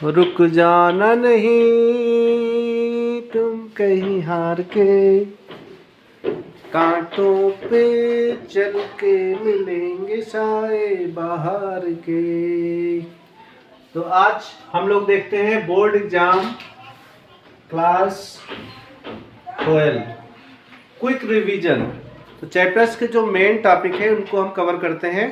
रुक जाना नहीं तुम कहीं हार के, कांटों पे चल के मिलेंगे साए बाहर के। तो आज हम लोग देखते हैं board exam class 12 quick revision. तो चैप्टर्स के जो मेन टॉपिक है उनको हम कवर करते हैं,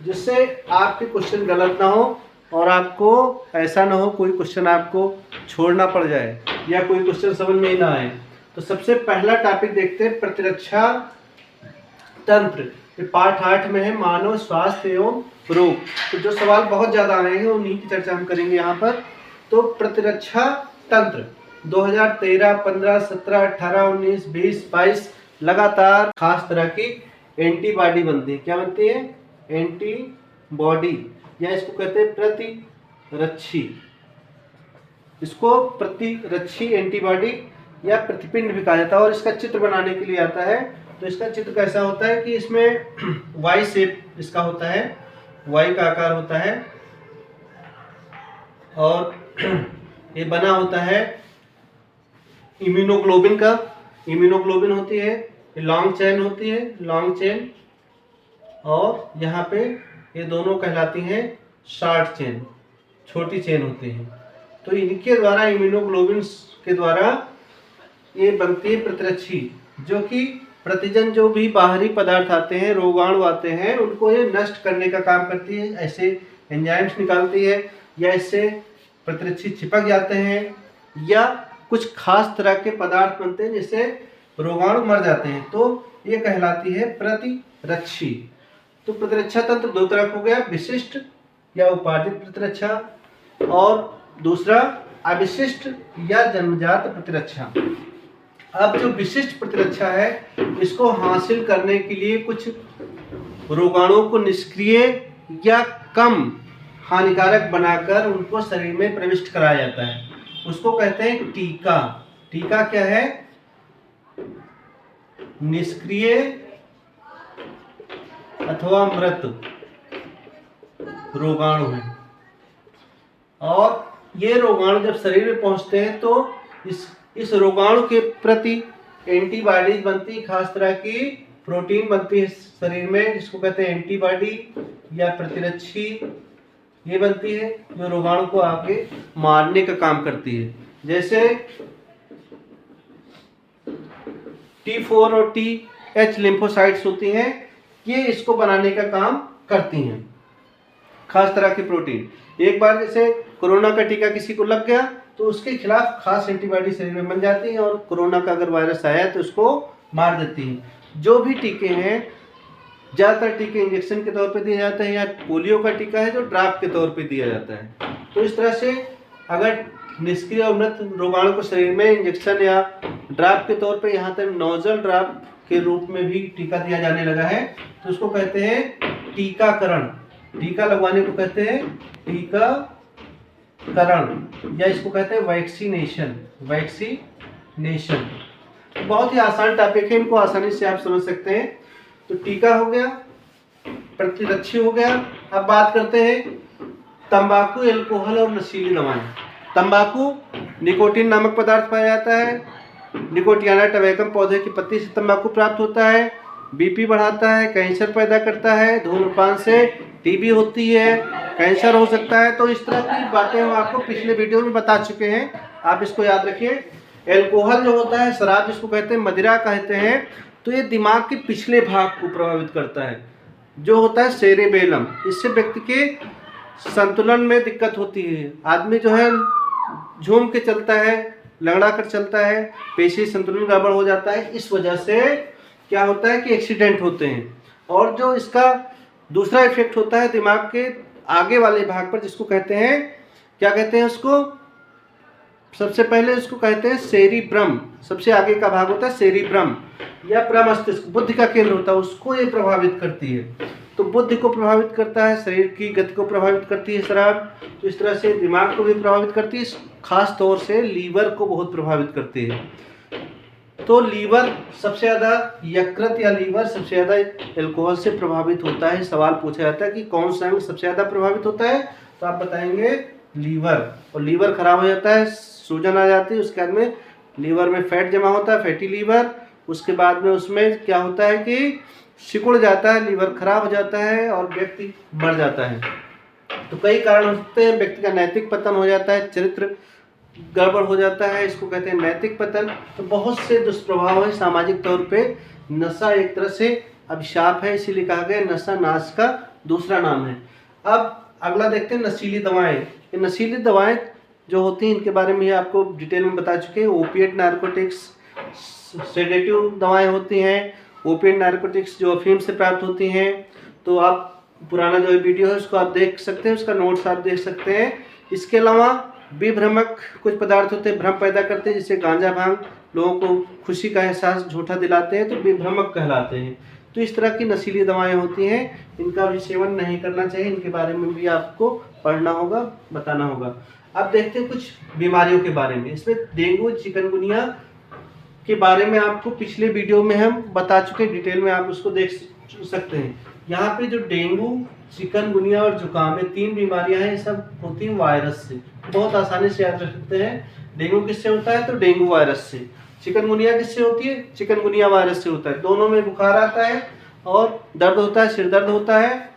जिससे आपके क्वेश्चन गलत ना हो और आपको ऐसा ना हो कोई क्वेश्चन आपको छोड़ना पड़ जाए या कोई क्वेश्चन समझ में ही ना आए। तो सबसे पहला टॉपिक देखते हैं प्रतिरक्षा तंत्र। ये पार्ट 8 में है मानव स्वास्थ्य एवं रोग। तो जो सवाल बहुत ज़्यादा आए हैं उन्हीं की चर्चा हम करेंगे यहाँ पर। तो प्रतिरक्षा तंत्र 2013, 15, 17, 18, 19, 20, 22 लगातार खास तरह की एंटीबॉडी बनती है। क्या बनती है? एंटीबॉडी, या इसको कहते हैं प्रतिरक्षी। इसको प्रतिरक्षी एंटीबॉडी या प्रतिपिंड भी कहा जाता है। और इसका चित्र बनाने के लिए आता है। तो इसका चित्र कैसा होता है कि इसमें वाई शेप इसका होता है, वाई का आकार होता है, और ये बना होता है इम्यूनोग्लोबिन का। इम्यूनोग्लोबिन होती है, लॉन्ग चेन होती है, लॉन्ग चेन, और यहाँ पे ये दोनों कहलाती हैं शॉर्ट चेन, छोटी चेन होती हैं। तो इनके द्वारा इम्यूनोग्लोबिन के द्वारा ये बनती है प्रतिरक्षी, जो कि प्रतिजन जो भी बाहरी पदार्थ आते हैं, रोगाणु आते हैं, उनको ये नष्ट करने का काम करती है। ऐसे एंजाइम्स निकालती है, या इससे प्रतिरक्षी चिपक जाते हैं, या कुछ खास तरह के पदार्थ बनते हैं जिससे रोगाणु मर जाते हैं। तो ये कहलाती है प्रतिरक्षी। तो प्रतिरक्षा तंत्र दो तरह हो गया, विशिष्ट या उपार्जित प्रतिरक्षा, और दूसरा अविशिष्ट या जन्मजात प्रतिरक्षा। अब जो विशिष्ट प्रतिरक्षा है, इसको हासिल करने के लिए कुछ रोगाणुओं को निष्क्रिय या कम हानिकारक बनाकर उनको शरीर में प्रविष्ट कराया जाता है। उसको कहते हैं टीका। टीका क्या है? निष्क्रिय अथवा मृत रोगाणु है। और ये रोगाणु जब शरीर में पहुंचते हैं तो इस रोगाणु के प्रति एंटीबॉडी बनती है, खास तरह की प्रोटीन बनती है शरीर में, जिसको कहते हैं एंटीबॉडी या प्रतिरक्षी। ये बनती है जो रोगाणु को आके मारने का काम करती है। जैसे T4 और TH लिम्फोसाइट्स होती हैं, ये इसको बनाने का काम करती हैं, खास तरह की प्रोटीन। एक बार जैसे कोरोना का टीका किसी को लग गया तो उसके खिलाफ खास एंटीबॉडी शरीर में बन जाती है, और कोरोना का अगर वायरस आया तो उसको मार देती है। जो भी टीके हैं, ज़्यादातर टीके इंजेक्शन के तौर पे दिए जाते हैं, या पोलियो का टीका है जो ड्राप के तौर पे दिया जाता है। तो इस तरह से अगर निष्क्रिय और मृत रोगाणु को शरीर में इंजेक्शन या ड्राप के तौर पे, यहाँ तक नोजल ड्राप के रूप में भी टीका दिया जाने लगा है, तो उसको कहते हैं टीकाकरण। टीका लगवाने को कहते हैं टीकाकरण, या इसको कहते हैं वैक्सीनेशन। वैक्सीनेशन बहुत ही आसान टॉपिक है, इनको आसानी से आप समझ सकते हैं। तो टीका हो गया, प्रतिरक्षी हो गया। अब बात करते हैं तंबाकू, एल्कोहल और नशीली दवाएं। तंबाकू निकोटीन नामक पदार्थ पाया जाता है। निकोटियाना टबैकम पौधे की पत्ती से तंबाकू प्राप्त होता है। बीपी बढ़ाता है, कैंसर पैदा करता है, धूम्रपान से टीबी होती है, कैंसर हो सकता है। तो इस तरह की बातें हम आपको पिछले वीडियो में बता चुके हैं, आप इसको याद रखिए। एल्कोहल जो होता है, शराब जिसको कहते हैं, मदिरा कहते हैं, तो ये दिमाग के पिछले भाग को प्रभावित करता है, जो होता है सेरेबेलम। इससे व्यक्ति के संतुलन में दिक्कत होती है। आदमी जो है झूम के चलता है, लंगड़ा कर चलता है, पेशी संतुलन गड़बड़ हो जाता है। इस वजह से क्या होता है कि एक्सीडेंट होते हैं। और जो इसका दूसरा इफेक्ट होता है दिमाग के आगे वाले भाग पर, जिसको कहते हैं, क्या कहते हैं उसको? सबसे पहले इसको कहते हैं सेरिब्रम। सबसे आगे का भाग होता है सेरिब्रम या प्रमस्तिष्क, बुद्धि का केंद्र होता है, उसको ये प्रभावित करती है। तो बुद्धि को प्रभावित करता है, शरीर की गति को प्रभावित करती है शराब। तो इस तरह से दिमाग को भी प्रभावित करती है, खास तौर से लीवर को बहुत प्रभावित करती है। तो लीवर सबसे ज़्यादा, यकृत या लीवर सबसे ज़्यादा एल्कोहल से प्रभावित होता है। सवाल पूछा जाता है कि कौन सा अंग सबसे ज़्यादा प्रभावित होता है, तो आप बताएंगे लीवर, और लीवर खराब हो जाता है, सूजन आ जाती है, उसके बाद में लीवर में फैट जमा होता है, फैटी लीवर। उसके बाद में उसमें क्या होता है कि सिकुड़ जाता है, लीवर खराब हो जाता है और व्यक्ति मर जाता है। तो कई कारण होते हैं, व्यक्ति का नैतिक पतन हो जाता है, चरित्र गड़बड़ हो जाता है, इसको कहते हैं नैतिक पतन। तो बहुत से दुष्प्रभाव है सामाजिक तौर पे। नशा एक तरह से अभिशाप है, इसीलिए कहा गया नशा नाश का दूसरा नाम है। अब अगला देखते हैं नशीली दवाएं। ये नशीली दवाएं जो होती हैं इनके बारे में आपको डिटेल में बता चुके हैं। ओपिएट नारकोटिक्स, सेडेटिव दवाएं होती हैं। ओपिएट नारकोटिक्स जो अफीम से प्राप्त होती हैं, तो आप पुराना जो वीडियो है उसको आप देख सकते हैं, उसका नोट्स आप देख सकते हैं। इसके अलावा विभ्रमक कुछ पदार्थ होते हैं, भ्रम पैदा करते हैं, जैसे गांजा भांग लोगों को खुशी का एहसास झूठा दिलाते हैं, तो विभ्रमक कहलाते हैं। तो इस तरह की नशीली दवाएं होती हैं, इनका भी सेवन नहीं करना चाहिए, इनके बारे में भी आपको पढ़ना होगा, बताना होगा। अब देखते हैं कुछ बीमारियों के बारे में। इसमें डेंगू चिकनगुनिया के बारे में आपको पिछले वीडियो में हम बता चुके हैं, डिटेल में आप उसको देख सकते हैं। यहाँ पे जो डेंगू, चिकनगुनिया और जुकाम, ये 3 बीमारियां हैं, ये सब होती हैं वायरस से। बहुत आसानी से याद रख सकते हैं। डेंगू किससे होता है? तो डेंगू वायरस से। चिकनगुनिया किससे होती है? चिकनगुनिया वायरस से होता है। दोनों में बुखार आता है और दर्द होता है, सिर दर्द होता है,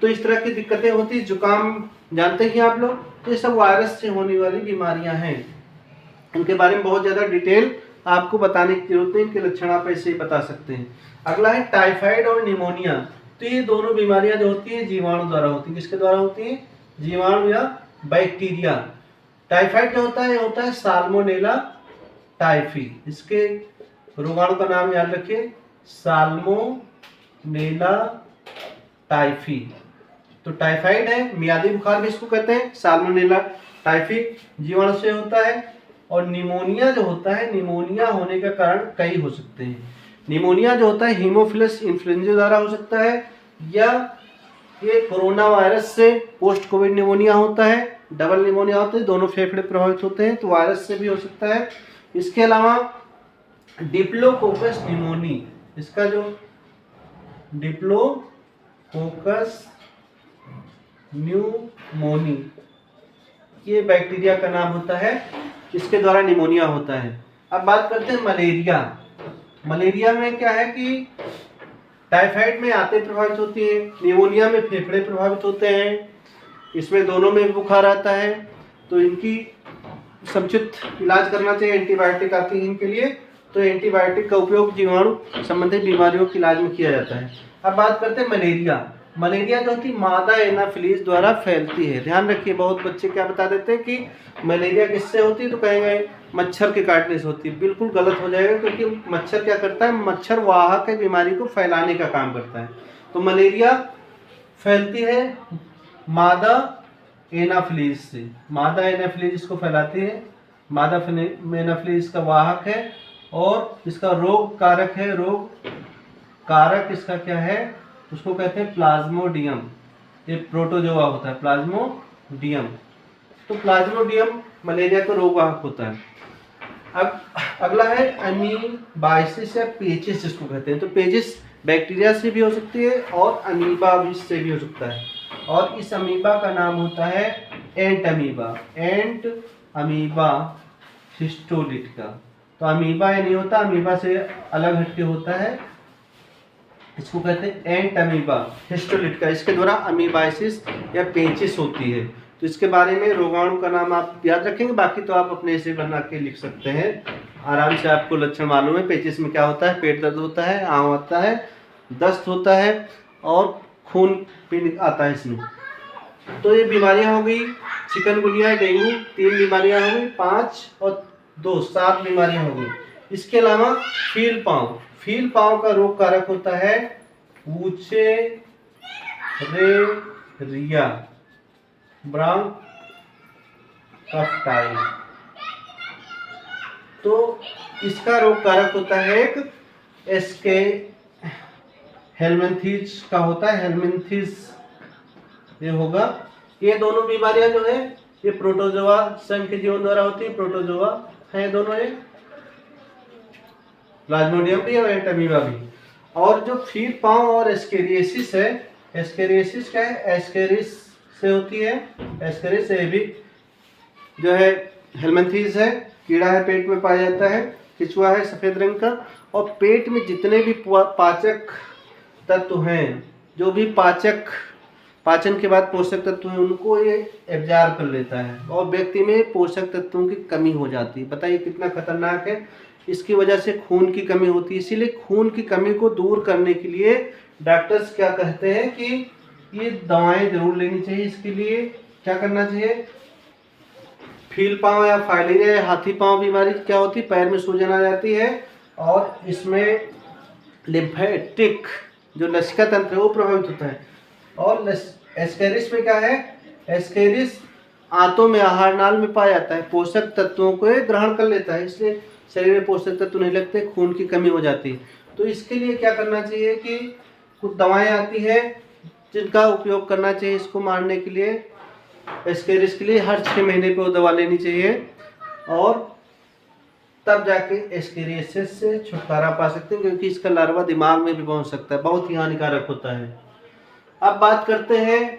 तो इस तरह की दिक्कतें होती है। जुकाम जानते हैं आप लोग, तो ये सब वायरस से होने वाली बीमारियां हैं। इनके बारे में बहुत ज़्यादा डिटेल आपको बताने की जरूरत है, इनके लक्षण आप ऐसे ही बता सकते हैं। अगला है टाइफाइड और निमोनिया। तो ये दोनों बीमारियां जो होती हैं जीवाणु द्वारा होती हैं। किसके द्वारा होती हैं? जीवाणु या बैक्टीरिया। टाइफाइड जो होता है, ये होता है साल्मोनेला टाइफी। इसके रोगाणु का नाम याद रखिए, साल्मोनेला टाइफी। तो टाइफाइड है, मियादी बुखार भी इसको कहते हैं, साल्मोनेला टाइफी जीवाणु से होता है। और निमोनिया जो होता है, निमोनिया होने का कारण कई हो सकते हैं। निमोनिया जो होता है हीमोफिलस इन्फ्लुएंजा द्वारा हो सकता है, या ये कोरोना वायरस से पोस्ट कोविड निमोनिया होता है, डबल निमोनिया होता है, दोनों फेफड़े प्रभावित होते हैं, तो वायरस से भी हो सकता है। इसके अलावा डिप्लोकोकस निमोनी, इसका जो डिप्लोकोकस न्यूमोनी, ये बैक्टीरिया का नाम होता है, इसके द्वारा निमोनिया होता है। अब बात करते हैं मलेरिया। मलेरिया में क्या है कि टाइफाइड में आंतें प्रभावित होती हैं, निमोनिया में फेफड़े प्रभावित होते हैं, इसमें दोनों में बुखार आता है, तो इनकी समुचित इलाज करना चाहिए। एंटीबायोटिक आती है इनके लिए, तो एंटीबायोटिक का उपयोग जीवाणु संबंधित बीमारियों के इलाज में किया जाता है। अब बात करते हैं मलेरिया। मलेरिया जो होती है मादा एनाफिलीज द्वारा फैलती है। ध्यान रखिए, बहुत बच्चे क्या बता देते हैं कि मलेरिया किससे होती है, तो कहेंगे मच्छर के काटने से होती है। बिल्कुल गलत हो जाएगा, क्योंकि मच्छर क्या करता है, मच्छर वाहक है, बीमारी को फैलाने का काम करता है। तो मलेरिया फैलती है मादा एनाफिलीज से। मादा एनाफिलीज इसको फैलाती है, मादा एनाफिलीज का वाहक है, और इसका रोग कारक है। रोग कारक इसका क्या है, उसको कहते हैं प्लाज्मोडियम। ये प्रोटोजोआ होता है, प्लाज्मोडियम। तो प्लाज्मोडियम मलेरिया का रोगवाहक होता है। अब अगला है अमीबाइसिस या पेचिस जिसको कहते हैं। तो पेचिस बैक्टीरिया से भी हो सकती है और अमीबा से भी हो सकता है, और इस अमीबा का नाम होता है एंट अमीबा। एंट अमीबा हिस्टोलिटिका। तो अमीबा ये नहीं होता, अमीबा से अलग हटके होता है, इसको कहते हैं एंट अमीबा हिस्टोलिटिका। इसके द्वारा अमीबाइसिस या पेचिस होती है। तो इसके बारे में रोगाणु का नाम आप याद रखेंगे, बाकी तो आप अपने से बना के लिख सकते हैं आराम से। आपको लक्षण मालूम है, पेचिस में क्या होता है, पेट दर्द होता है, आंव आता है, दस्त होता है, और खून पीने आता है इसमें। तो ये बीमारियां हो गई, चिकनगुनिया, डेंगू, 3 बीमारियां हो गई, 5 और 2 7 बीमारियां हो गई। इसके अलावा फील पाँव। फील पाँव का रोग कारक होता है वुचेरेरिया ब्रांकाइटिस। तो इसका रोग कारक होता है एक एसके हेलमिंथेस का होता है, हेलमिंथेस ये होगा। ये दोनों बीमारियां जो है ये प्रोटोजोआ संघ के जीवन द्वारा होती है। प्रोटोजोआ है दोनों, ये प्लाज्मोडियम भी और एंट अमीबा भी। और जो फील पाँव और एस्केरियासिस है, एस्केरियासिस क्या है, एस्केरिस से होती है, एस्केरिस से भी जो है हेलमिंथेस है, कीड़ा है, पेट में पाया जाता है। केंचुआ है सफ़ेद रंग का। और पेट में जितने भी पाचक तत्व हैं, जो भी पाचन के बाद पोषक तत्व हैं, उनको ये एब्जॉर्ब कर लेता है और व्यक्ति में पोषक तत्वों की कमी हो जाती है। बताइए कितना खतरनाक है। इसकी वजह से खून की कमी होती है। इसीलिए खून की कमी को दूर करने के लिए डॉक्टर्स क्या कहते हैं कि ये दवाएं जरूर लेनी चाहिए। इसके लिए क्या करना चाहिए, फील पाँव या फाइलेरिया या हाथी पाँव बीमारी क्या होती है, पैर में सूजन आ जाती है और इसमें लिम्फेटिक जो लसिका तंत्र है वो प्रभावित होता है। और एस्केरिस में क्या है, एस्केरिस आंतों में, आहार नाल में पाया जाता है, पोषक तत्वों को ग्रहण कर लेता है, इसलिए शरीर में पोषक तत्व नहीं लगते, खून की कमी हो जाती है। तो इसके लिए क्या करना चाहिए कि कुछ दवाएं आती है जिनका उपयोग करना चाहिए इसको मारने के लिए। एस्केरिस के लिए हर 6 महीने पे वो दवा लेनी चाहिए और तब जाके एस्केरियासिस से छुटकारा पा सकते हैं, क्योंकि इसका लार्वा दिमाग में भी पहुंच सकता है, बहुत ही हानिकारक होता है। अब बात करते हैं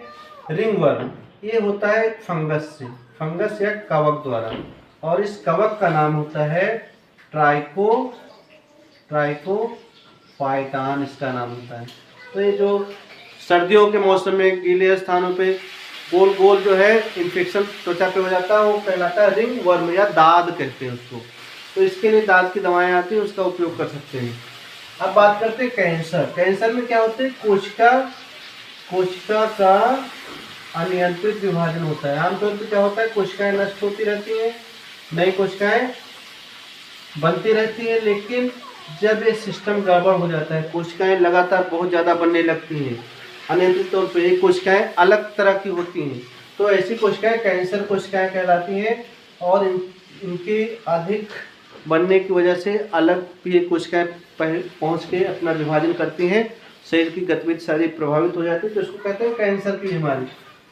रिंगवर्म। ये होता है फंगस से, फंगस या कवक द्वारा, और इस कवक का नाम होता है ट्राइकोफाइटान, इसका नाम होता है। तो ये जो सर्दियों के मौसम में गीले स्थानों पे गोल गोल जो है इन्फेक्शन त्वचा पे हो जाता है, वो कहलाता है रिंग वर्म या दाद कहते हैं उसको। तो इसके लिए दाद की दवाएं आती हैं, उसका उपयोग कर सकते हैं। अब बात करते हैं कैंसर। कैंसर में क्या होता है, कोशिका का अनियंत्रित विभाजन होता है। आमतौर पर क्या होता है, कोशिकाएं नष्ट होती रहती हैं, नई कोशिकाएं बनती रहती है, लेकिन जब ये सिस्टम गड़बड़ हो जाता है, कोशिकाएं लगातार बहुत ज़्यादा बनने लगती हैं, अनियंत्रित तौर पर ये कोशिकाएं अलग तरह की होती हैं, तो ऐसी कोशिकाएं कैंसर कोशिकाएं कहलाती हैं। और इनके अधिक बनने की वजह से अलग ये कोशिकाएं पहुँच के अपना विभाजन करती हैं, शरीर की गतिविधि सारी प्रभावित हो जाती है, तो इसको कहते हैं कैंसर की बीमारी।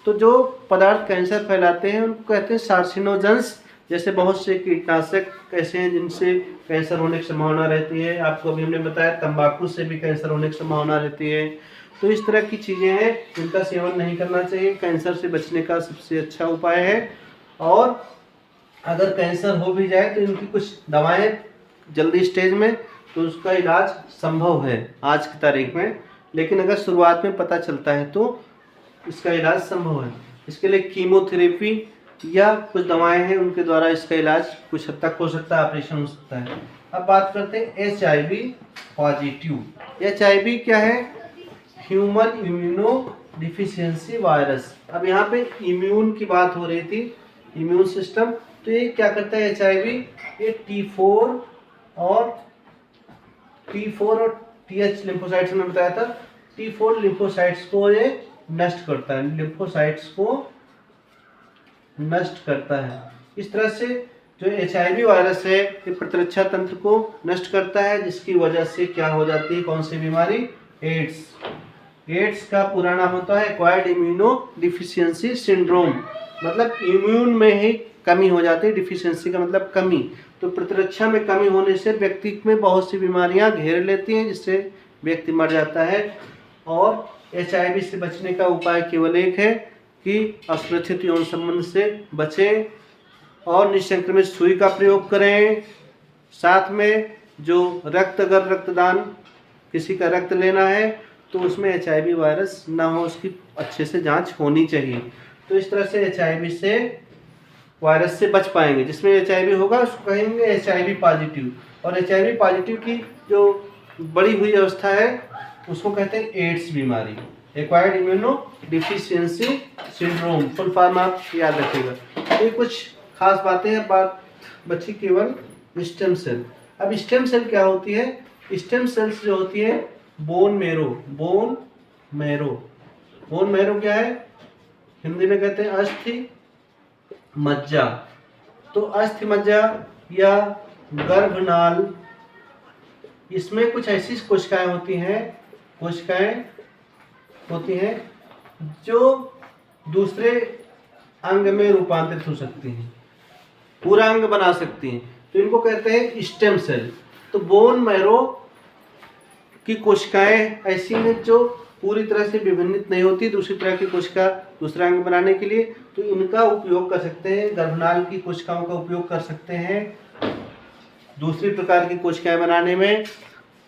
तो जो पदार्थ कैंसर फैलाते हैं उनको कहते हैं कार्सिनोजेंस। जैसे बहुत से कीटनाशक ऐसे हैं जिनसे कैंसर होने की संभावना रहती है। आपको अभी हमने बताया तंबाकू से भी कैंसर होने की संभावना रहती है। तो इस तरह की चीज़ें हैं जिनका सेवन नहीं करना चाहिए, कैंसर से बचने का सबसे अच्छा उपाय है। और अगर कैंसर हो भी जाए तो इनकी कुछ दवाएं जल्दी स्टेज में, तो उसका इलाज संभव है आज की तारीख में, लेकिन अगर शुरुआत में पता चलता है तो इसका इलाज संभव है। इसके लिए कीमोथेरेपी या कुछ दवाएं हैं, उनके द्वारा इसका इलाज कुछ हद तक हो सकता है, ऑपरेशन हो सकता है। अब बात करते हैं HIV पॉजिटिव। HIV क्या है, ह्यूमन इम्यूनो डिफिशियंसी वायरस। अब यहाँ पे इम्यून की बात हो रही थी, इम्यून सिस्टम। तो ये क्या करता है HIV, ये T4 और TH लिम्फोसाइट्स में बताया था, T4 लिम्फोसाइट्स को ये नष्ट करता है, लिम्फोसाइट्स को नष्ट करता है। इस तरह से जो HIV वायरस है ये प्रतिरक्षा तंत्र को नष्ट करता है, जिसकी वजह से क्या हो जाती है, कौन सी बीमारी, एड्स का पूरा नाम होता है एक्वायर्ड इम्यूनो डिफिशियंसी सिंड्रोम। मतलब इम्यून में ही कमी हो जाती है, डिफिशियंसी का मतलब कमी। तो प्रतिरक्षा में कमी होने से व्यक्ति में बहुत सी बीमारियां घेर लेती हैं, जिससे व्यक्ति मर जाता है। और HIV से बचने का उपाय केवल एक है कि असुरक्षित यौन संबंध से बचें और निसंक्रमित सुई का प्रयोग करें। साथ में जो अगर रक्तदान किसी का रक्त लेना है तो उसमें HIV वायरस ना हो, उसकी अच्छे से जांच होनी चाहिए। तो इस तरह से HIV से वायरस से बच पाएंगे। जिसमें HIV होगा उसको कहेंगे HIV पॉजिटिव। और HIV पॉजिटिव की जो बड़ी हुई अवस्था है उसको कहते हैं एड्स बीमारी, acquired immuno deficiency syndrome, full form आप याद रखिएगा। ये कुछ खास बातें हैं, बात बची केवल स्टेम सेल। अब स्टेम सेल क्या होती है, स्टेम सेल्स जो होती है बोन मैरो क्या है, हिंदी में कहते हैं अस्थि मज्जा। तो अस्थि मज्जा या गर्भनाल, इसमें कुछ ऐसी कोशिकाएं होती हैं जो दूसरे अंग में रूपांतरित हो सकती हैं, पूरा अंग बना सकती हैं, तो इनको कहते हैं स्टेम सेल। तो बोन मैरो की कोशिकाएं ऐसी हैं जो पूरी तरह से विभिन्नित नहीं होती दूसरी तरह की कोशिका दूसरा अंग बनाने के लिए, तो इनका उपयोग कर सकते हैं। गर्भनाल की कोशिकाओं का उपयोग कर सकते हैं दूसरी प्रकार की कोशिकाएं बनाने में,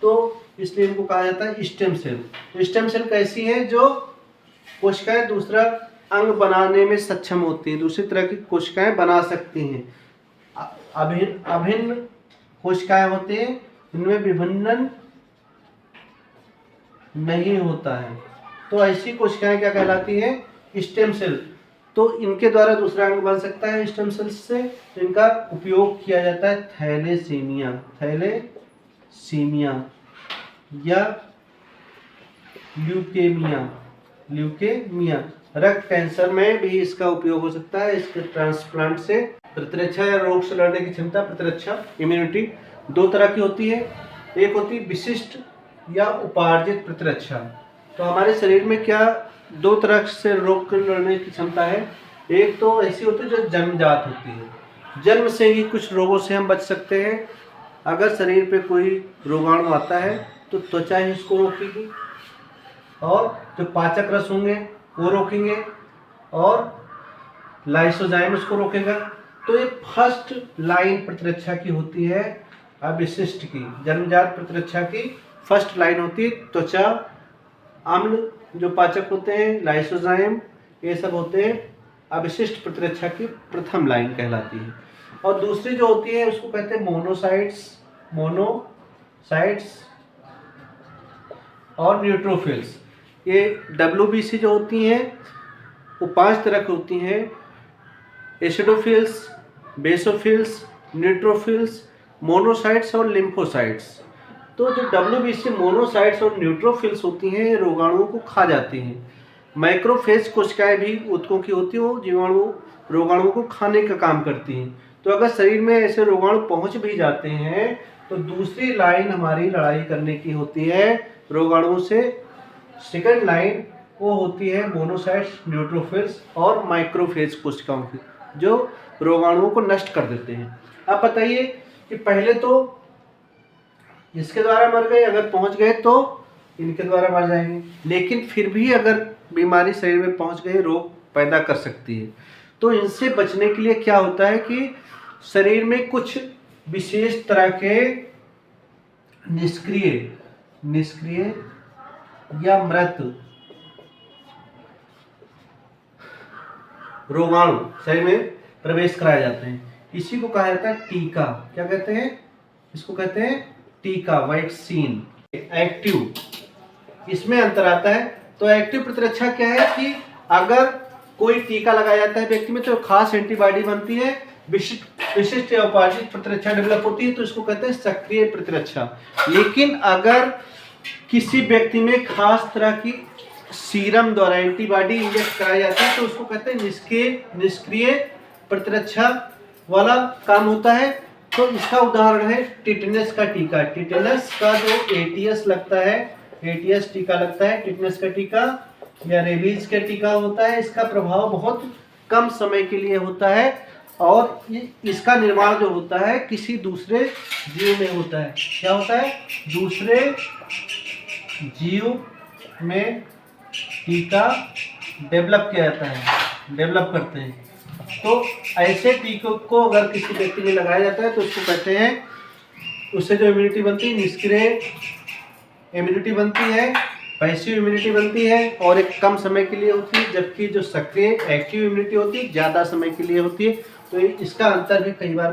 तो इसलिए इनको कहा जाता है स्टेम सेल। स्टेम सेल कैसी है? जो कोशिकाएं दूसरा अंग बनाने में सक्षम होती हैं, दूसरी तरह की कोशिकाएं बना सकती हैं। अभिन्न कोशिकाएं होती हैं, इनमें विभिन्नन नहीं होता है, तो ऐसी कोशिकाएं क्या कहलाती हैं? Stem cell. तो इनके द्वारा दूसरा अंग बन सकता है स्टेम सेल से, तो इनका उपयोग किया जाता है थैलेसीमिया या ल्यूकेमिया, रक्त कैंसर में भी इसका उपयोग हो सकता है। इसके ट्रांसप्लांट से प्रतिरक्षा या रोग से लड़ने की क्षमता, प्रतिरक्षा इम्यूनिटी दो तरह की होती है। एक होती है विशिष्ट या उपार्जित प्रतिरक्षा। तो हमारे शरीर में क्या दो तरह से रोग से लड़ने की क्षमता है। एक तो ऐसी होती है जो जन्मजात होती है, जन्म से ही कुछ रोगों से हम बच सकते हैं। अगर शरीर पे कोई रोगाणु आता है तो त्वचा ही इसको रोकेगी, और जो पाचक रस होंगे वो रोकेंगे, और लाइसोजाइम उसको रोकेगा। तो ये फर्स्ट लाइन प्रतिरक्षा की होती है, अविशिष्ट की, जन्मजात प्रतिरक्षा की फर्स्ट लाइन होती है। त्वचा, अम्ल जो पाचक होते हैं, लाइसोजाइम, ये सब होते हैं अविशिष्ट प्रतिरक्षा की प्रथम लाइन कहलाती है। और दूसरी जो होती है उसको कहते हैं मोनोसाइट्स और न्यूट्रोफिल्स। ये WBC जो होती हैं वो 5 तरह की होती हैं: एसिडोफिल्स, बेसोफिल्स, न्यूट्रोफिल्स, मोनोसाइट्स और लिम्फोसाइट्स। तो जो WBC मोनोसाइट्स और न्यूट्रोफिल्स होती हैं रोगाणुओं को खा जाती हैं। माइक्रोफेज कोशिकाएं भी ऊतकों की होती हैं, वो जीवाणु रोगाणुओं को खाने का काम करती हैं। तो अगर शरीर में ऐसे रोगाणु पहुंच भी जाते हैं तो दूसरी लाइन हमारी लड़ाई करने की होती है रोगाणुओं से। सेकंड लाइन वो होती है मोनोसाइट्स, न्यूट्रोफिल्स और माइक्रोफेज कोशिकाओं की, जो रोगाणुओं को नष्ट कर देते हैं। अब बताइए कि पहले तो इसके द्वारा मर गए, अगर पहुंच गए तो इनके द्वारा मर जाएंगे, लेकिन फिर भी अगर बीमारी शरीर में पहुंच गई रोग पैदा कर सकती है। तो इनसे बचने के लिए क्या होता है कि शरीर में कुछ विशेष तरह के निष्क्रिय या मृत रोगाणु शरीर में प्रवेश कराए जाते हैं। इसी को कहा जाता है टीका। क्या कहते हैं? इसको कहते हैं टीका, वैक्सीन। एक्टिव, इसमें अंतर आता है। तो एक्टिव प्रतिरक्षा क्या है कि अगर कोई टीका लगाया जाता है व्यक्ति में तो खास एंटीबॉडी बनती है, विशिष्ट या उपार्जित प्रतिरक्षा डेवलप होती है, तो इसको कहते हैं सक्रिय प्रतिरक्षा। लेकिन अगर किसी व्यक्ति में खास तरह की सीरम द्वारा एंटीबॉडी इंजेक्ट कराई जाती है तो उसको कहते हैं निष्क्रिय प्रतिरक्षा वाला काम होता है। तो इसका उदाहरण है टिटनेस का टीका। टिटनेस का जो ATS लगता है, ATS टीका लगता है, टिटनेस का टीका या रेबीज का टीका होता है। इसका प्रभाव बहुत कम समय के लिए होता है और इसका निर्माण जो होता है किसी दूसरे जीव में होता है। क्या होता है? दूसरे जीव में टीका डेवलप किया जाता है, डेवलप करते हैं। तो ऐसे टीकों को अगर किसी व्यक्ति में लगाया जाता है तो उसको कहते हैं, उससे जो इम्यूनिटी बनती है निष्क्रिय इम्यूनिटी बनती है, पैसिव इम्यूनिटी बनती है और एक कम समय के लिए होती है, जबकि जो सक्रिय एक्टिव इम्यूनिटी होती है ज़्यादा समय के लिए होती है। तो इसका अंतर भी कई बार